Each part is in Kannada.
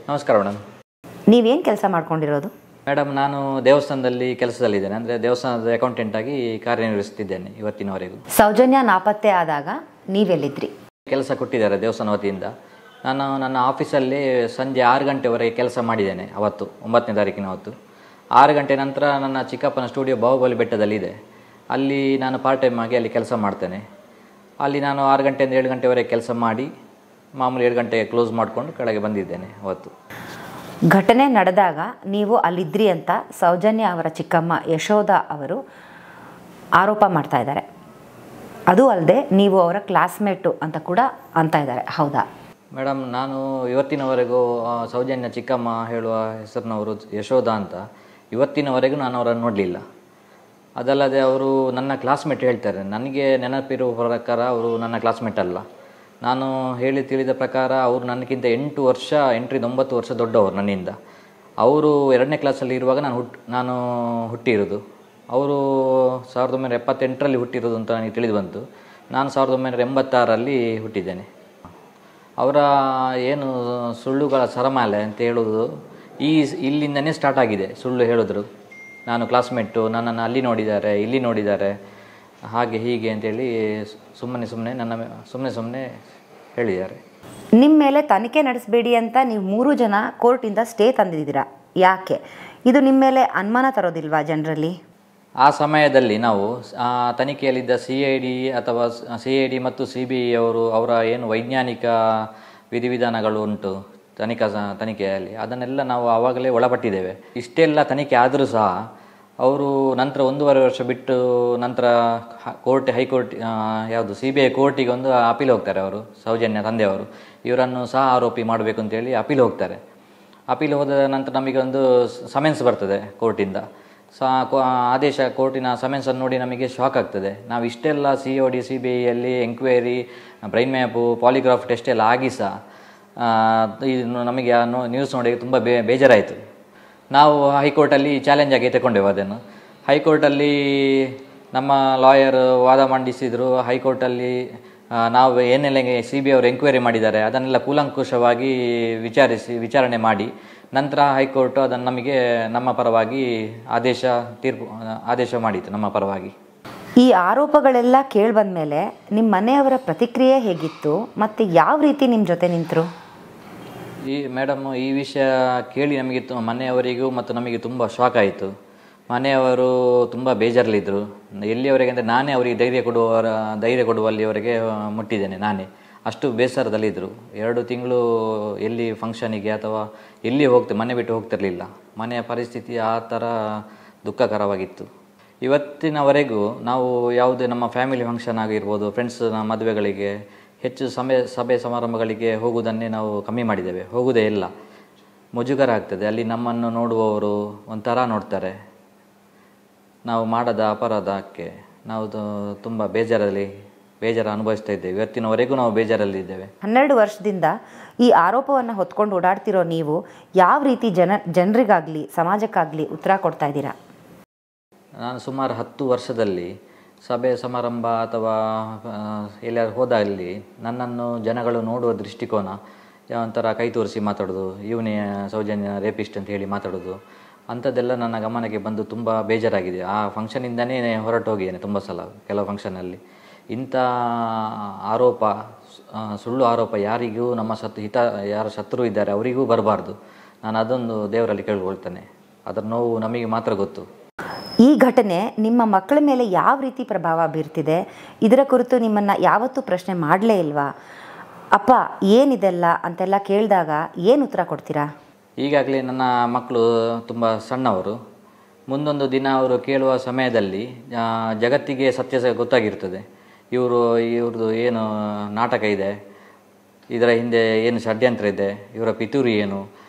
ನಮಸ್ಕಾರ ಮೇಡಮ್. ನೀವೇನು ಕೆಲಸ ಮಾಡ್ಕೊಂಡಿರೋದು? ಮೇಡಮ್, ನಾನು ದೇವಸ್ಥಾನದಲ್ಲಿ ಕೆಲಸದಲ್ಲಿದ್ದೇನೆ. ಅಂದರೆ ದೇವಸ್ಥಾನದ ಅಕೌಂಟೆಂಟ್ ಆಗಿ ಕಾರ್ಯನಿರ್ವಹಿಸುತ್ತಿದ್ದೇನೆ ಇವತ್ತಿನವರೆಗೂ. ಸೌಜನ್ಯ ನಾಪತ್ತೆ ಆದಾಗ ನೀವೆಲ್ಲಿದ್ರಿ? ಕೆಲಸ ಕೊಟ್ಟಿದ್ದಾರೆ ದೇವಸ್ಥಾನ ವತಿಯಿಂದ. ನಾನು ನನ್ನ ಆಫೀಸಲ್ಲಿ ಸಂಜೆ 6 ಗಂಟೆವರೆಗೆ ಕೆಲಸ ಮಾಡಿದ್ದೇನೆ. ಅವತ್ತು 9ನೇ ತಾರೀಕಿನ ಅವತ್ತು 6 ಗಂಟೆ ನಂತರ ನನ್ನ ಚಿಕ್ಕಪ್ಪನ ಸ್ಟುಡಿಯೋ ಬಾಹುಬಲಿ ಬೆಟ್ಟದಲ್ಲಿದೆ. ಅಲ್ಲಿ ನಾನು ಪಾರ್ಟ್ ಟೈಮ್ ಆಗಿ ಅಲ್ಲಿ ಕೆಲಸ ಮಾಡ್ತೇನೆ. ಅಲ್ಲಿ ನಾನು 6 ಗಂಟೆಯಿಂದ 7 ಗಂಟೆವರೆಗೆ ಕೆಲಸ ಮಾಡಿ ಮಾಮೂಲಿ 7 ಗಂಟೆಗೆ ಕ್ಲೋಸ್ ಮಾಡಿಕೊಂಡು ಕೆಳಗೆ ಬಂದಿದ್ದೇನೆ. ಅವತ್ತು ಘಟನೆ ನಡೆದಾಗ ನೀವು ಅಲ್ಲಿದ್ರಿ ಅಂತ ಸೌಜನ್ಯ ಅವರ ಚಿಕ್ಕಮ್ಮ ಯಶೋಧ ಅವರು ಆರೋಪ ಮಾಡ್ತಾ ಇದ್ದಾರೆ. ಅದು ಅಲ್ಲದೆ ನೀವು ಅವರ ಕ್ಲಾಸ್ಮೇಟು ಅಂತ ಕೂಡ ಅಂತ ಇದ್ದಾರೆ, ಹೌದಾ? ಮೇಡಮ್, ನಾನು ಇವತ್ತಿನವರೆಗೂ ಸೌಜನ್ಯ ಚಿಕ್ಕಮ್ಮ ಹೇಳುವ ಹೆಸರಿನವರು ಯಶೋಧ ಅಂತ ಇವತ್ತಿನವರೆಗೂ ನಾನು ಅವರನ್ನು ನೋಡಲಿಲ್ಲ. ಅದಲ್ಲದೆ ಅವರು ನನ್ನ ಕ್ಲಾಸ್ಮೇಟ್ ಹೇಳ್ತಾರೆ. ನನಗೆ ನೆನಪಿರುವ ಪ್ರಕಾರ ಅವರು ನನ್ನ ಕ್ಲಾಸ್ಮೇಟ್ ಅಲ್ಲ. ನಾನು ತಿಳಿದ ಪ್ರಕಾರ ಅವರು ನನಗಿಂತ 8-9 ವರ್ಷ ದೊಡ್ಡವರು ನನ್ನಿಂದ. ಅವರು 2ನೇ ಕ್ಲಾಸಲ್ಲಿ ಇರುವಾಗ ನಾನು ಹುಟ್ಟಿರೋದು. ಅವರು 1978ರಲ್ಲಿ ಹುಟ್ಟಿರೋದು ಅಂತ ನನಗೆ ತಿಳಿದು ಬಂತು. ನಾನು 1986ರಲ್ಲಿ ಹುಟ್ಟಿದ್ದೇನೆ. ಅವರ ಏನು ಸುಳ್ಳುಗಳ ಸರಮಾಲೆ ಅಂತ ಹೇಳೋದು ಇಲ್ಲಿಂದನೇ ಸ್ಟಾರ್ಟ್ ಆಗಿದೆ. ಸುಳ್ಳು ಹೇಳಿದ್ರು, ನಾನು ಕ್ಲಾಸ್ಮೇಟು, ನನ್ನನ್ನು ಅಲ್ಲಿ ನೋಡಿದ್ದಾರೆ, ಇಲ್ಲಿ ನೋಡಿದ್ದಾರೆ, ಹಾಗೆ ಹೀಗೆ ಅಂತೇಳಿ ಸುಮ್ಮನೆ ಹೇಳಿದ್ದಾರೆ. ನಿಮ್ಮ ಮೇಲೆ ತನಿಖೆ ನಡೆಸಬೇಡಿ ಅಂತ ನೀವು 3 ಜನ ಕೋರ್ಟಿಂದ ಸ್ಟೇ ತಂದಿದ್ದೀರಾ. ಯಾಕೆ? ಇದು ನಿಮ್ಮ ಮೇಲೆ ಅನುಮಾನ ತರೋದಿಲ್ವಾ ಜನರಲ್ಲಿ? ಆ ಸಮಯದಲ್ಲಿ ನಾವು ತನಿಖೆಯಲ್ಲಿದ್ದ CID ಮತ್ತು CBI ಅವರ ಏನು ವೈಜ್ಞಾನಿಕ ವಿಧಿವಿಧಾನಗಳು ಉಂಟು ತನಿಖೆಯಲ್ಲಿ, ಅದನ್ನೆಲ್ಲ ನಾವು ಆವಾಗಲೇ ಒಳಪಟ್ಟಿದ್ದೇವೆ. ಇಷ್ಟೆಲ್ಲ ತನಿಖೆ ಆದರೂ ಸಹ ಅವರು ನಂತರ 1.5 ವರ್ಷ ಬಿಟ್ಟು ನಂತರ ಹೈಕೋರ್ಟ್ ಯಾವುದು CBI ಕೋರ್ಟಿಗೆ ಒಂದು ಅಪೀಲ್ ಹೋಗ್ತಾರೆ. ಅವರು ಸೌಜನ್ಯ ತಂದೆಯವರು ಇವರನ್ನು ಸಹ ಆರೋಪಿ ಮಾಡಬೇಕು ಅಂತೇಳಿ ಅಪೀಲ್ ಹೋಗ್ತಾರೆ. ಅಪೀಲ್ ಹೋದ ನಂತರ ನಮಗೆ ಒಂದು ಸಮನ್ಸ್ ಬರ್ತದೆ ಕೋರ್ಟಿಂದ. ಕೋರ್ಟಿನ ಸಮನ್ಸನ್ನು ನೋಡಿ ನಮಗೆ ಶಾಕ್ ಆಗ್ತದೆ. ನಾವು ಇಷ್ಟೆಲ್ಲ COD CBIಯಲ್ಲಿ enquiry, brain map, polygraph test ಎಲ್ಲ ಆಗಿ ಸಹ ನಮಗೆ ನ್ಯೂಸ್ ನೋಡಿ ತುಂಬ ಬೇಜಾರಾಯಿತು. ನಾವು ಹೈಕೋರ್ಟಲ್ಲಿ ಚಾಲೆಂಜ್ ಆಗಿ ತಗೊಂಡೆವು ಅದನ್ನು. ಹೈಕೋರ್ಟಲ್ಲಿ ನಮ್ಮ ಲಾಯರ್ ವಾದ ಮಂಡಿಸಿದರು. ಹೈಕೋರ್ಟಲ್ಲಿ ನಾವು ಏನೆಲ್ಲ CBI ಅವರು ಎಂಕ್ವೈರಿ ಮಾಡಿದ್ದಾರೆ ಅದನ್ನೆಲ್ಲ ಕೂಲಂಕುಷವಾಗಿ ವಿಚಾರಣೆ ಮಾಡಿ ನಂತರ ಹೈಕೋರ್ಟ್ ಅದನ್ನು ನಮ್ಮ ಪರವಾಗಿ ಆದೇಶ ಮಾಡಿತು ನಮ್ಮ ಪರವಾಗಿ. ಈ ಆರೋಪಗಳೆಲ್ಲ ಕೇಳಿಬಂದ ಮೇಲೆ ನಿಮ್ಮ ಮನೆಯವರ ಪ್ರತಿಕ್ರಿಯೆ ಹೇಗಿತ್ತು ಮತ್ತು ಯಾವ ರೀತಿ ನಿಮ್ಮ ಜೊತೆ ನಿಂತರು? ಮೇಡಮ್, ಈ ವಿಷಯ ಕೇಳಿ ನಮಗೆ ಮನೆಯವರಿಗೂ ಮತ್ತು ನಮಗೆ ತುಂಬ ಶಾಕ್ ಆಯಿತು. ಮನೆಯವರು ತುಂಬ ಬೇಜಾರಲ್ಲಿದ್ದರು. ಎಲ್ಲಿಯವರೆಗೆ ಅಂದರೆ ನಾನೇ ಅವರಿಗೆ ಧೈರ್ಯ ಕೊಡುವಲ್ಲಿವರೆಗೆ ಮುಟ್ಟಿದ್ದೇನೆ. ನಾನೇ ಅಷ್ಟು ಬೇಸರದಲ್ಲಿದ್ದರು. 2 ತಿಂಗಳು ಎಲ್ಲಿ ಫಂಕ್ಷನಿಗೆ ಅಥವಾ ಎಲ್ಲಿ ಮನೆ ಬಿಟ್ಟು ಹೋಗ್ತಿರಲಿಲ್ಲ. ಮನೆಯ ಪರಿಸ್ಥಿತಿ ಆ ಥರ ದುಃಖಕರವಾಗಿತ್ತು. ಇವತ್ತಿನವರೆಗೂ ನಾವು ಯಾವುದೇ ನಮ್ಮ ಫ್ಯಾಮಿಲಿ ಫಂಕ್ಷನ್ ಆಗಿರ್ಬೋದು, ಫ್ರೆಂಡ್ಸ್ನ ಮದುವೆಗಳಿಗೆ, ಹೆಚ್ಚು ಸಭೆ ಸಮಾರಂಭಗಳಿಗೆ ಹೋಗುವುದನ್ನೇ ನಾವು ಕಮ್ಮಿ ಮಾಡಿದ್ದೇವೆ. ಹೋಗುವುದೇ ಇಲ್ಲ. ಮುಜುಗರ ಆಗ್ತದೆ. ಅಲ್ಲಿ ನಮ್ಮನ್ನು ನೋಡುವವರು ಒಂಥರ ನೋಡ್ತಾರೆ. ನಾವು ಮಾಡದ ಅಪರಾಧಕ್ಕೆ ನಾವು ತುಂಬ ಬೇಜಾರು ಅನುಭವಿಸ್ತಾ ಇದ್ದೇವೆ. ಇವತ್ತಿನವರೆಗೂ ನಾವು ಬೇಜಾರಲ್ಲಿದ್ದೇವೆ. 12 ವರ್ಷದಿಂದ ಈ ಆರೋಪವನ್ನು ಹೊತ್ಕೊಂಡು ಓಡಾಡ್ತಿರೋ ನೀವು ಯಾವ ರೀತಿ ಜನರಿಗಾಗಲಿ ಸಮಾಜಕ್ಕಾಗಲಿ ಉತ್ತರ ಕೊಡ್ತಾ ಇದ್ದೀರಾ? ನಾನು ಸುಮಾರು 10 ವರ್ಷದಲ್ಲಿ ಸಭೆ ಸಮಾರಂಭ ಅಥವಾ ಎಲ್ಲಾರು ಹೋದಲ್ಲಿ ನನ್ನನ್ನು ಜನಗಳು ನೋಡುವ ದೃಷ್ಟಿಕೋನ ಒಂಥರ ಕೈ ತೋರಿಸಿ ಮಾತಾಡೋದು, ಇವನೇ ಸೌಜನ್ಯ ರೇಪಿಸ್ಟ್ ಅಂತ ಹೇಳಿ ಮಾತಾಡೋದು, ಅಂಥದ್ದೆಲ್ಲ ನನ್ನ ಗಮನಕ್ಕೆ ಬಂದು ತುಂಬ ಬೇಜಾರಾಗಿದೆ. ಆ ಫಂಕ್ಷನಿಂದನೇ ಹೊರಟು ಹೋಗಿದ್ದೇನೆ ತುಂಬ ಸಲ. ಕೆಲವು ಫಂಕ್ಷನಲ್ಲಿ ಇಂಥ ಸುಳ್ಳು ಆರೋಪ ಯಾರಿಗೂ ಯಾರು ಶತ್ರು ಇದ್ದಾರೆ ಅವರಿಗೂ ಬರಬಾರ್ದು. ನಾನು ಅದೊಂದು ದೇವರಲ್ಲಿ ಕೇಳ್ಕೊಳ್ತೇನೆ. ಅದರ ನೋವು ನಮಗೆ ಮಾತ್ರ ಗೊತ್ತು. ಈ ಘಟನೆ ನಿಮ್ಮ ಮಕ್ಕಳ ಮೇಲೆ ಯಾವ ರೀತಿ ಪ್ರಭಾವ ಬೀರ್ತಿದೆ? ಇದರ ಕುರಿತು ನಿಮ್ಮನ್ನು ಯಾವತ್ತೂ ಪ್ರಶ್ನೆ ಮಾಡಲೇ ಇಲ್ವಾ? ಅಪ್ಪ ಏನಿದೆಲ್ಲ ಅಂತೆಲ್ಲ ಕೇಳಿದಾಗ ಏನು ಉತ್ತರ ಕೊಡ್ತೀರಾ? ಈಗಾಗಲೇ ನನ್ನ ಮಕ್ಕಳು ತುಂಬ ಸಣ್ಣವರು. ಮುಂದೊಂದು ದಿನ ಅವರು ಕೇಳುವ ಸಮಯದಲ್ಲಿ ಜಗತ್ತಿಗೆ ಸತ್ಯ ಗೊತ್ತಾಗಿರ್ತದೆ. ಇವ್ರದ್ದು ಏನು ನಾಟಕ ಇದೆ, ಇದರ ಹಿಂದೆ ಏನು ಷಡ್ಯಂತ್ರ ಇದೆ, ಇವರ ಪಿತೂರಿ ಏನು,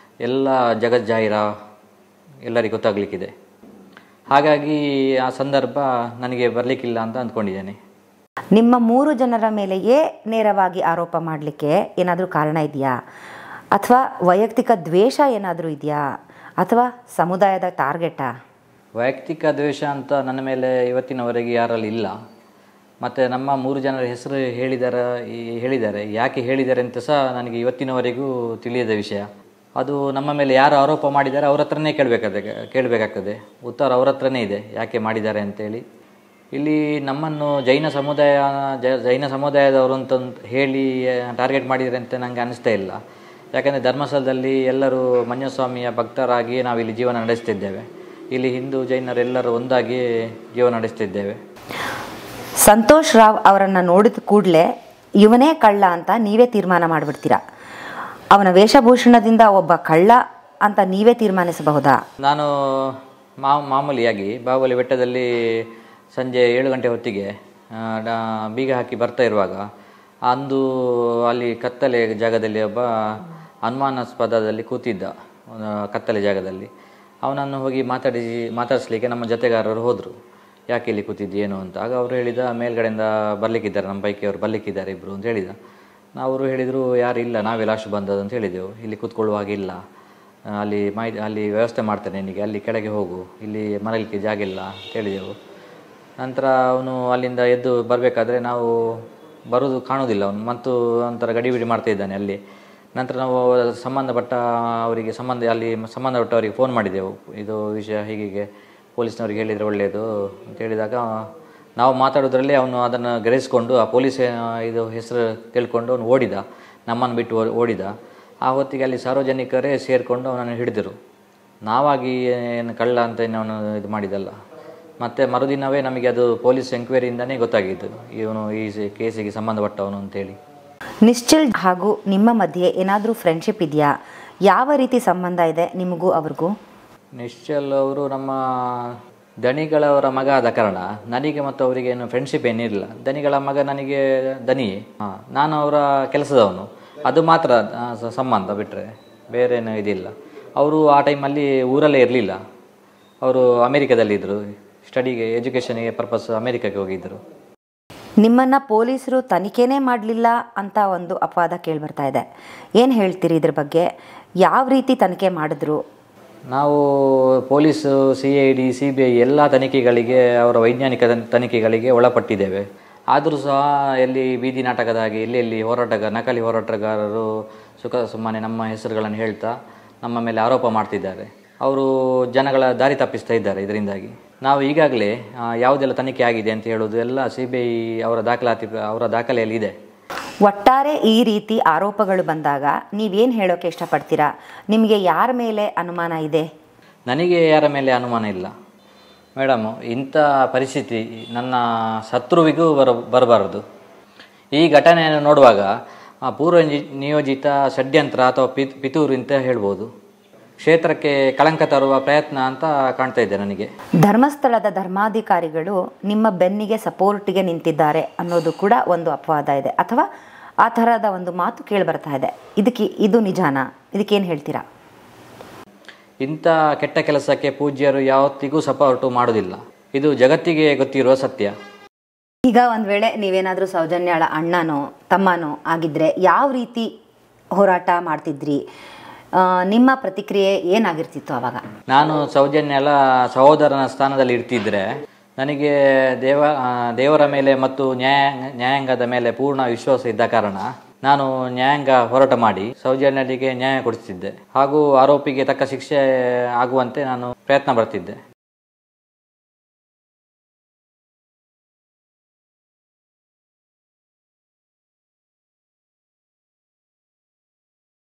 ಎಲ್ಲ ಜಗಜ್ಜಾಹಿರ ಎಲ್ಲರಿಗೂ ಗೊತ್ತಾಗಲಿಕ್ಕಿದೆ. ಹಾಗಾಗಿ ಆ ಸಂದರ್ಭ ನನಗೆ ಬರಲಿಕ್ಕಿಲ್ಲ ಅಂತ ಅಂದ್ಕೊಂಡಿದ್ದೇನೆ. ನಿಮ್ಮ 3 ಜನರ ಮೇಲೆಯೇ ನೇರವಾಗಿ ಆರೋಪ ಮಾಡಲಿಕ್ಕೆ ಏನಾದರೂ ಕಾರಣ ಇದೆಯಾ? ಅಥವಾ ವೈಯಕ್ತಿಕ ದ್ವೇಷ ಏನಾದರೂ ಇದೆಯಾ? ಅಥವಾ ಸಮುದಾಯದ ಟಾರ್ಗೆಟಾ? ವೈಯಕ್ತಿಕ ದ್ವೇಷ ಅಂತ ನನ್ನ ಮೇಲೆ ಇವತ್ತಿನವರೆಗೆ ಯಾರಲ್ಲಿ ಇಲ್ಲ. ಮತ್ತು ನಮ್ಮ 3 ಜನರ ಹೆಸರು ಹೇಳಿದ್ದಾರೆ. ಯಾಕೆ ಹೇಳಿದ್ದಾರೆ ಅಂತ ಸಹ ನನಗೆ ಇವತ್ತಿನವರೆಗೂ ತಿಳಿಯದ ವಿಷಯ. ಅದು ನಮ್ಮ ಮೇಲೆ ಯಾರು ಆರೋಪ ಮಾಡಿದ್ದಾರೆ ಅವ್ರ ಹತ್ರನೇ ಕೇಳಬೇಕಾಗ್ತದೆ. ಉತ್ತರ ಅವ್ರ ಹತ್ರನೇ ಇದೆ, ಯಾಕೆ ಮಾಡಿದ್ದಾರೆ ಅಂತೇಳಿ. ಇಲ್ಲಿ ನಮ್ಮನ್ನು ಜೈನ ಸಮುದಾಯದವರು ಅಂತ ಹೇಳಿ ಟಾರ್ಗೆಟ್ ಮಾಡಿದರೆ ಅಂತ ನನಗೆ ಅನಿಸ್ತಾ ಇಲ್ಲ. ಯಾಕೆಂದರೆ ಧರ್ಮಸ್ಥಳದಲ್ಲಿ ಎಲ್ಲರೂ ಮಂಜುಸ್ವಾಮಿಯ ಭಕ್ತರಾಗಿ ನಾವಿಲ್ಲಿ ಜೀವನ ನಡೆಸ್ತಿದ್ದೇವೆ. ಇಲ್ಲಿ ಹಿಂದೂ ಜೈನರೆಲ್ಲರೂ ಒಂದಾಗಿ ಜೀವನ ನಡೆಸ್ತಿದ್ದೇವೆ. ಸಂತೋಷ್ ರಾವ್ ಅವರನ್ನು ನೋಡಿದ ಕೂಡಲೇ ಇವನೇ ಕಳ್ಳ ಅಂತ ನೀವೇ ತೀರ್ಮಾನ ಮಾಡಿಬಿಡ್ತೀರಾ? ಅವನ ವೇಷಭೂಷಣದಿಂದ ಒಬ್ಬ ಕಳ್ಳ ಅಂತ ನೀವೇ ತೀರ್ಮಾನಿಸಬಹುದಾ? ನಾನು ಮಾಮೂಲಿಯಾಗಿ ಬಾಹುಬಲಿ ಬೆಟ್ಟದಲ್ಲಿ ಸಂಜೆ 7 ಗಂಟೆ ಹೊತ್ತಿಗೆ ಬೀಗ ಹಾಕಿ ಬರ್ತಾ ಇರುವಾಗ ಅಂದು ಅಲ್ಲಿ ಕತ್ತಲೆ ಜಾಗದಲ್ಲಿ ಒಬ್ಬ ಅನುಮಾನಾಸ್ಪದದಲ್ಲಿ ಕೂತಿದ್ದ, ಕತ್ತಲೆ ಜಾಗದಲ್ಲಿ. ಅವನನ್ನು ಹೋಗಿ ಮಾತಾಡಿಸ್ಲಿಕ್ಕೆ ನಮ್ಮ ಜೊತೆಗಾರರು ಹೋದರು, ಯಾಕೆ ಇಲ್ಲಿ ಕೂತಿದ್ದು ಏನು ಅಂತ. ಆಗ ಅವರು ಹೇಳಿದ, ಮೇಲ್ಗಡೆಯಿಂದ ಬರಲಿಕ್ಕಿದ್ದಾರೆ, ನಮ್ಮ ಪೈಕಿ ಬರಲಿಕ್ಕಿದ್ದಾರೆ ಇಬ್ಬರು ಅಂತ ಹೇಳಿದ. ಅವರು ಹೇಳಿದರು, ಯಾರು ಇಲ್ಲ, ನಾವೇ ಲಾಸ್ಟ್ ಬಂದದ್ದು ಅಂತ ಹೇಳಿದೆವು. ಇಲ್ಲಿ ಕೂತ್ಕೊಳ್ಳುವಾಗಿಲ್ಲ, ಅಲ್ಲಿ ವ್ಯವಸ್ಥೆ ಮಾಡ್ತೇನೆ ನಿನಗೆ, ಅಲ್ಲಿ ಕೆಳಗೆ ಹೋಗು, ಇಲ್ಲಿ ಮರಲಿಕ್ಕೆ ಜಾಗ ಇಲ್ಲ ಅಂತ ಹೇಳಿದೆವು. ನಂತರ ಅವನು ಅಲ್ಲಿಂದ ಎದ್ದು ಬರಬೇಕಾದ್ರೆ ನಾವು ಬರೋದು ಕಾಣೋದಿಲ್ಲ, ಅವನು ಮತ್ತು ಒಂಥರ ಗಡಿಬಿಡಿ ಮಾಡ್ತಾ ಇದ್ದಾನೆ ಅಲ್ಲಿ. ನಂತರ ನಾವು ಸಂಬಂಧಪಟ್ಟವರಿಗೆ ಫೋನ್ ಮಾಡಿದೆವು, ಇದು ವಿಷಯ ಹೀಗೆ ಪೊಲೀಸ್ನವ್ರಿಗೆ ಹೇಳಿದರೆ ಒಳ್ಳೆಯದು ಅಂತ ಹೇಳಿದಾಗ, ನಾವು ಮಾತಾಡೋದ್ರಲ್ಲಿ ಅವನು ಅದನ್ನು ಗ್ರಹಿಸ್ಕೊಂಡು ಆ ಪೊಲೀಸ್ ಇದು ಹೆಸರು ತಿಳ್ಕೊಂಡು ಅವನು ಓಡಿದ, ನಮ್ಮನ್ನು ಬಿಟ್ಟು ಓಡಿದ. ಆ ಹೊತ್ತಿಗೆ ಅಲ್ಲಿ ಸಾರ್ವಜನಿಕರೇ ಸೇರಿಕೊಂಡು ಅವನನ್ನು ಹಿಡಿದರು. ನಾವಾಗಿ ಏನು ಕಳ್ಳ ಅಂತ ಅವನು ಇದು ಮಾಡಿದಲ್ಲ. ಮತ್ತು ಮರುದಿನವೇ ನಮಗೆ ಅದು ಪೊಲೀಸ್ ಎಂಕ್ವೈರಿಯಿಂದನೇ ಗೊತ್ತಾಗಿದ್ದು, ಇವನು ಈ ಕೇಸಿಗೆ ಸಂಬಂಧಪಟ್ಟವನು ಅಂತೇಳಿ. ನಿಶ್ಚಲ್ ಹಾಗೂ ನಿಮ್ಮ ಮಧ್ಯೆ ಏನಾದರೂ ಫ್ರೆಂಡ್ಶಿಪ್ ಇದೆಯಾ? ಯಾವ ರೀತಿ ಸಂಬಂಧ ಇದೆ ನಿಮಗೂ ಅವ್ರಿಗೂ? ನಿಶ್ಚಲ್ ಅವರು ನಮ್ಮ ದಣಿಗಳವರ ಮಗ ಆದ ಕಾರಣ ನನಗೆ ಮತ್ತು ಅವರಿಗೆ ಏನು ಫ್ರೆಂಡ್ಶಿಪ್ ಏನಿರಲಿಲ್ಲ. ದಣಿಗಳ ಮಗ ನನಗೆ ದನಿಯೇ, ನಾನು ಅವರ ಕೆಲಸದವನು, ಅದು ಮಾತ್ರ ಸಂಬಂಧ, ಬಿಟ್ಟರೆ ಬೇರೇನೂ ಇದಿಲ್ಲ. ಅವರು ಆ ಟೈಮಲ್ಲಿ ಊರಲ್ಲೇ ಇರಲಿಲ್ಲ, ಅವರು ಅಮೇರಿಕಾದಲ್ಲಿದ್ದರು, ಸ್ಟಡಿಗೆ ಎಜುಕೇಷನ್ಗೆ ಪರ್ಪಸ್ ಅಮೇರಿಕಾಗೆ ಹೋಗಿದ್ದರು. ನಿಮ್ಮನ್ನು ಪೊಲೀಸರು ತನಿಖೆನೇ ಮಾಡಲಿಲ್ಲ ಅಂತ ಒಂದು ಅಪವಾದ ಕೇಳಿಬರ್ತಾ ಇದೆ, ಏನು ಹೇಳ್ತೀರಿ ಇದ್ರ ಬಗ್ಗೆ? ಯಾವ ರೀತಿ ತನಿಖೆ ಮಾಡಿದ್ರು? ನಾವು ಪೊಲೀಸು, CID, CBI ಎಲ್ಲ ತನಿಖೆಗಳಿಗೆ, ಅವರ ವೈಜ್ಞಾನಿಕ ತನಿಖೆಗಳಿಗೆ ಒಳಪಟ್ಟಿದ್ದೇವೆ. ಆದರೂ ಸಹ ಎಲ್ಲಿ ಬೀದಿ ನಾಟಕದಾಗಿ ಎಲ್ಲೆಲ್ಲಿ ನಕಲಿ ಹೋರಾಟಗಾರರು ಸುಮ್ಮನೆ ನಮ್ಮ ಹೆಸರುಗಳನ್ನು ಹೇಳ್ತಾ ನಮ್ಮ ಮೇಲೆ ಆರೋಪ ಮಾಡ್ತಿದ್ದಾರೆ. ಅವರು ಜನಗಳ ದಾರಿ ತಪ್ಪಿಸ್ತಾ ಇದ್ದಾರೆ. ಇದರಿಂದಾಗಿ ನಾವು ಈಗಾಗಲೇ ಯಾವುದೆಲ್ಲ ತನಿಖೆ ಆಗಿದೆ ಅಂತ ಹೇಳೋದು ಎಲ್ಲ CBI ಅವರ ದಾಖಲೆಯಲ್ಲಿ ಇದೆ. ಒಟ್ಟಾರೆ ಈ ರೀತಿ ಆರೋಪಗಳು ಬಂದಾಗ ನೀವೇನು ಹೇಳೋಕ್ಕೆ ಇಷ್ಟಪಡ್ತೀರಾ? ನಿಮಗೆ ಯಾರ ಮೇಲೆ ಅನುಮಾನ ಇದೆ? ನನಗೆ ಯಾರ ಮೇಲೆ ಅನುಮಾನ ಇಲ್ಲ ಮೇಡಮ್. ಇಂಥ ಪರಿಸ್ಥಿತಿ ನನ್ನ ಶತ್ರುವಿಗೂ ಬರಬಾರದು. ಈ ಘಟನೆಯನ್ನು ನೋಡುವಾಗ ಪೂರ್ವ ನಿಯೋಜಿತ ಷಡ್ಯಂತ್ರ ಅಥವಾ ಪಿತೂರು ಅಂತ ಹೇಳ್ಬೋದು. ಕ್ಷೇತ್ರಕ್ಕೆ ಕಳಂಕ ತರುವ ಪ್ರಯತ್ನ ಅಂತ ಕಾಣ್ತಾ ಇದೆ ನನಗೆ. ಧರ್ಮಸ್ಥಳದ ಧರ್ಮಾಧಿಕಾರಿಗಳು ನಿಮ್ಮ ಬೆನ್ನಿಗೆ ಸಪೋರ್ಟಿಗೆ ನಿಂತಿದ್ದಾರೆ ಅನ್ನೋದು ಕೂಡ ಒಂದು ಅಪವಾದ ಇದೆ, ಅಥವಾ ಆ ಥರದ ಒಂದು ಮಾತು ಕೇಳಿಬರ್ತಾ ಇದೆ. ಇದು ನಿಜಾನಾ? ಇದಕ್ಕೇನು ಹೇಳ್ತೀರಾ? ಇಂಥ ಕೆಟ್ಟ ಕೆಲಸಕ್ಕೆ ಪೂಜ್ಯರು ಯಾವತ್ತಿಗೂ ಸಪೋರ್ಟು ಮಾಡೋದಿಲ್ಲ. ಇದು ಜಗತ್ತಿಗೆ ಗೊತ್ತಿರುವ ಸತ್ಯ. ಈಗ ಒಂದು ವೇಳೆ ನೀವೇನಾದರೂ ಸೌಜನ್ಯಾಳ ಅಣ್ಣನೋ ತಮ್ಮನೋ ಆಗಿದ್ದರೆ ಯಾವ ರೀತಿ ಹೋರಾಟ ಮಾಡ್ತಿದ್ರಿ? ನಿಮ್ಮ ಪ್ರತಿಕ್ರಿಯೆ ಏನಾಗಿರ್ತಿತ್ತು ಆವಾಗ? ನಾನು ಸೌಜನ್ಯಾಳ ಸಹೋದರನ ಸ್ಥಾನದಲ್ಲಿ ಇರ್ತಿದ್ರೆ ನನಗೆ ದೇವರ ಮೇಲೆ ಮತ್ತು ನ್ಯಾಯಾಂಗದ ಮೇಲೆ ಪೂರ್ಣ ವಿಶ್ವಾಸ ಇದ್ದ ಕಾರಣ ನಾನು ನ್ಯಾಯಾಂಗ ಹೋರಾಟ ಮಾಡಿ ಸೌಜನ್ಯರಿಗೆ ನ್ಯಾಯ ಕೊಡಿಸ್ತಿದ್ದೆ ಹಾಗೂ ಆರೋಪಿಗೆ ತಕ್ಕ ಶಿಕ್ಷೆ ಆಗುವಂತೆ ನಾನು ಪ್ರಯತ್ನ ಪಡ್ತಿದ್ದೆ.